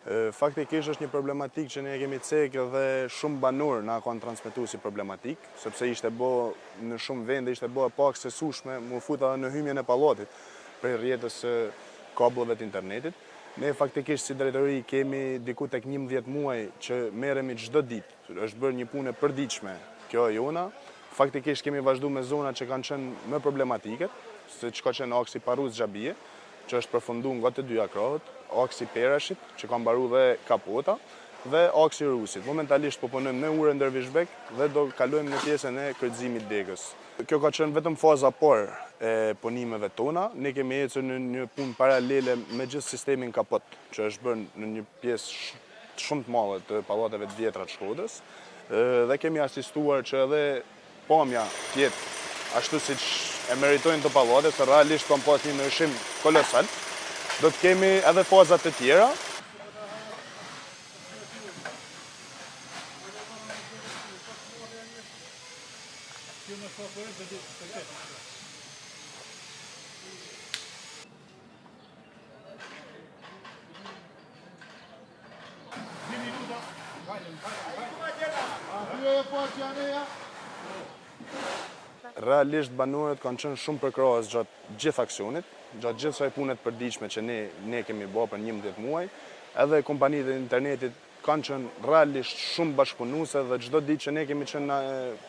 Faktikisht është një problematik që ne kemi cekë dhe shumë banor na kanë transmetu si problematik, sepse ishte bo në shumë vende, ishte bo e pak sesueshme, mu fut edhe në hymjen e pallatit prej rrjetës së kabllëve të internetit. Ne faktikisht si drejtori kemi diku tek 11 muaj që merremi çdo ditë, është bërë një punë e përditshme kjo e jona. Faktikisht kemi vazhdu me zona që kanë qenë më problematike, se që ka qenë aksi Paruz Xhabie, që është përfundu nga të dyja krahët, aksi Perashit, që ka mbaru dhe Kapota, dhe aksi Rusit. Momentalisht po punojmë në Urë Ndërvishbek dhe do kalojmë në pjesën e kryqëzimit Degës. Kjo ka qenë vetëm faza parë e punimeve tona. Ne kemi ecur në një punë paralele me gjithë sistemin Kapot, që është bërë në një pjesë shumë të madhe të pallateve të vjetra të Shkodrës, dhe kemi asistuar që edhe pamja tjetë ashtu si që e meritojnë të pallate, se realisht kam pas një ndryshim kolosal. Do të kemi edhe fazat të tjera. Realisht banorët kanë qenë shumë përkrahës gjatë gjithë aksionit, gjatë gjithë saj punet përditshme që ne kemi bërë për 11 muaj, edhe kompanitë e internetit kanë qenë realisht shumë bashkëpunuese dhe çdo ditë që ne kemi qenë në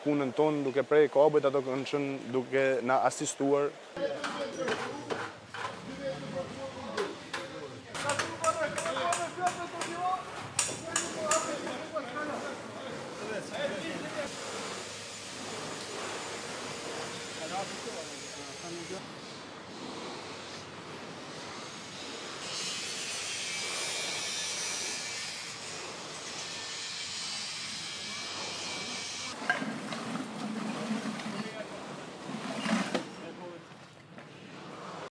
punën tonë duke prej kabujt, ato kanë qenë duke na asistuar.